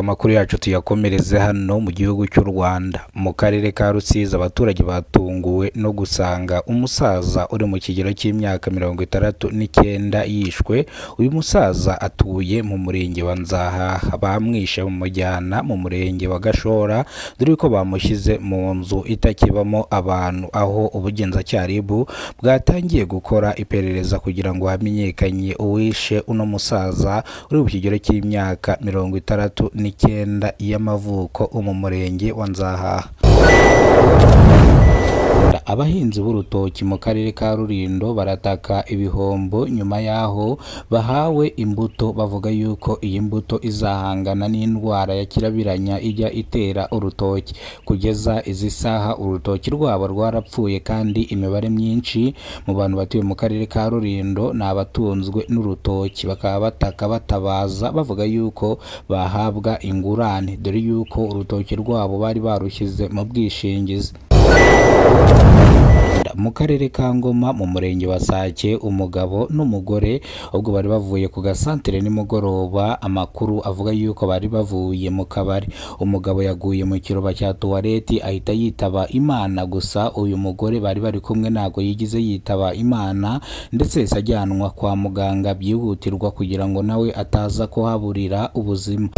amakuru yacu tuyakomereze hano mu gihugu cy'u Rwanda mu karere ka Rusizi. Abaturage batunguwe no gusanga umusaza uri mu kigero cy'imyaka 69 yishwe. Uyu musaza atuye mu murenge wa Nzahaha, bamwishe bamujyana mu murenge wa Gashora, dore ko bamushyize mu nzu itakibamo abantu, aho ubugenzacyaha bwatangiye gukora iperereza kugira ngo hamenyekanye uwishe uno musaza uri mu kigero cy'imyaka 69 y'amavuko mu murenge wa Nzahaha. Abahinzi b'urutoki mu karere ka Rulindo barataka ibihombo nyuma yaho bahawe imbuto, bavuga yuko iyi mbuto izahangana n'indwara ya kirabiranya ijya itera urutoki. Kugeza izi saha urutoki rwabo rwarapfuye, kandi imibare myinshi mu bantu batuye mu karere ka Rulindo ni abatunzwe n'urutoki, bakaba bataka batabaza bavuga yuko bahabwa ingurane, dore yuko urutoki rwabo bari barushyize mu bwishingizi. Mu karere ka Ngoma mu murenge wa Sake, umugabo n'umugore ubwo bari bavuye ku gasantere nimugoroba, amakuru avuga yuko bari bavuye mu kabari. Umugabo yaguye mu kiroba cya tuwareti ahita yitaba Imana, gusa uyu mugore bari bari kumwe ntago yigize yitaba Imana, ndetse ajyanwa kwa muganga byihutirwa kugira ngo nawe ataza kuhaburira ubuzima.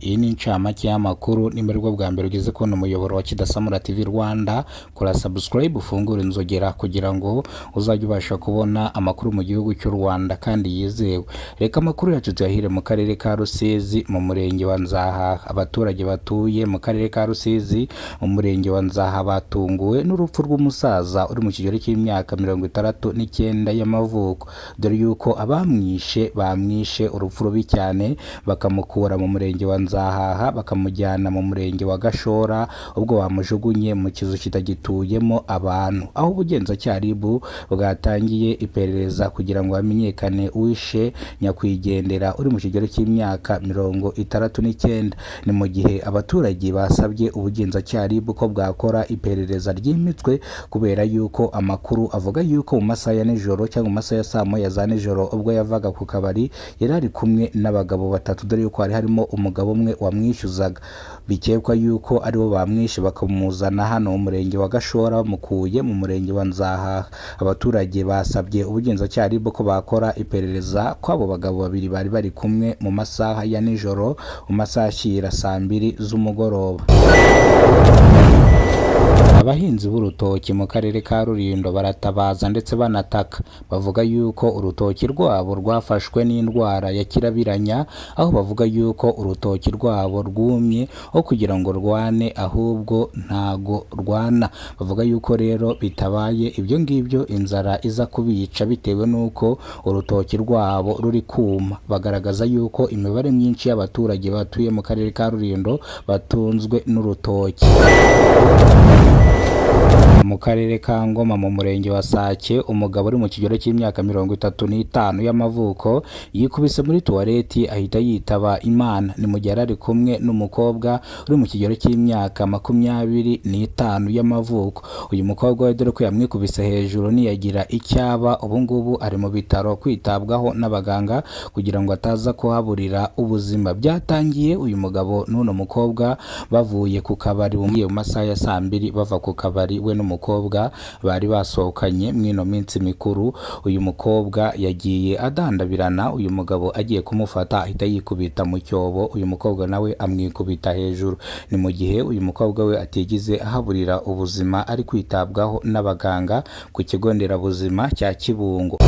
Iyi ni incamake y'amakuru. Nimba aribwo bwa mbere ugeze kubona umuyoboro wa Kidasamura TV Rwanda, kora subscribe, ufungure inzogera kugira ngo uzajye ubasha kubona amakuru mu gihugu cy'u Rwanda kandi yizewe. Reka amakuru yacu tuyahire mu karere ka Rusizi mu murenge wa Nzahaha. Abaturage batuye mu karere ka Rusizi mu murenge wa Nzahaha batunguwe n'urupfu rw'umusaza uri mu kigero cy'imyaka 69 y'amavuko, dore yuko bamwishe urupfu rubi cyane, bakamukura mu murenge wa Nzahaha bakamujyana mu murenge wa Gashora, ubwo bamujugunye mu kizu kitagituyemo abantu, aho ubugenzacyaha bwatangiye iperereza kugira ngo hamenyekane uwishe nyakwigendera uri mu kigero cy'imyaka 69. Ni mu gihe abaturage basabye ubugenzacyaha ko bwakora iperereza ryimitwe, kubera yuko amakuru avuga yuko mu masaha ya nijoro cyangwa mu masaha ya saa moya za nijoro ubwo yavaga ku kabari yari ari kumwe n'abagabo batatu, dore yuko harimo umugabo umwe wamwishyuzaga. Bikekwa yuko aribo bamwishe bakamuzana hano mu murenge wa Gashora bamukuye mu murenge wa Nzahaha. Abaturage basabye ubugenzacyaha ko bakora iperereza ko abo bagabo babiri bari bari kumwe mu masaha ya nijoro, mu masaha ashyira saa 2 z'umugoroba. Abahinzi b'urutoki mu karere ka Rulindo baratabaza ndetse banataka, bavuga yuko urutoki rwabo rwafashwe n'indwara ya kirabiranya, aho bavuga yuko urutoki rwabo rwumye aho kugira ngo rwane ahubwo ntago rwana. Bavuga yuko rero bitabaye ibyo ngibyo inzara iza kubica bitewe nuko urutoki rwabo ruri kuma. Bagaragaza yuko imibare myinshi y'abaturage batuye mu karere ka Rulindo batunzwe n'urutoki. Mu karere ka Ngoma mu murenge wa Sake, umugabo uri mu kigero cy'imyaka 35 y'amavuko yikubise muri tuwareti ahita yitaba Imana. Ni mu gihe ari kumwe n'umukobwa uri mu kigero cy'imyaka 25 y'amavuko. Uyu mukobwa dore ko yamwikubise hejuru niyagira icyaba, ubu ngubu ari mu bitaro kwitabwaho n'abaganga kugira ngo ataza kuhaburira ubuzima. Byatangiye uyu mugabo n'uno mukobwa bavuye ku kabari mu masaha ya saa 2 bava ku kabari, we n'umukobwa bari basohokanye mwino minsi mikuru. Uyu mukobwa yagiye adandabirana, uyu mugabo agiye kumufata ahita yikubita mu cyobo, uyu mukobwa nawe amwikubita hejuru. Ni mu gihe uyu mukobwa we atigize ahaburira ubuzima, ari kwitabwaho n'abaganga ku kigo nderabuzima cya Kibungo.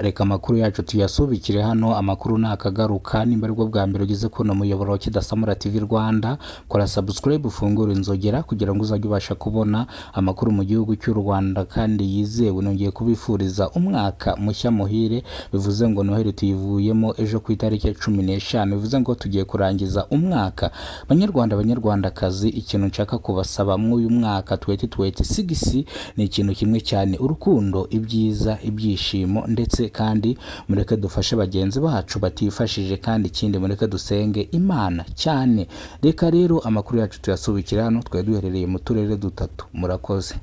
Reka amakuru yacu tuyasubikire hano. Amakuru nakagaruka. Nimba aribwo bwa mbere ugeze kuno muyoboro wa Kidasamura TV Rwanda, kora subscribe, ufungure inzogera kugira ngo uzajye ubasha kubona amakuru mu gihugu cy'u Rwanda kandi yizewe. Nongeye kubifuriza umwaka mushya muhire, bivuze ngo Noheli tuyivuyemo ejo ku itariki 15, bivuze ngo tugiye kurangiza umwaka. Banyarwandakazi, ikintu nshaka kubasaba mu uyu mwaka 2026 ni ikintu kimwe cyane: urukundo, ibyiza, ibyishimo, ndetse kandi mureke dufashe bagenzi bacu batifashije, kandi ikindi mureke dusenge Imana cyane. Reka rero amakuru yacu tuyasubikira hano, twari duherereye mu turere dutatu. Murakoze.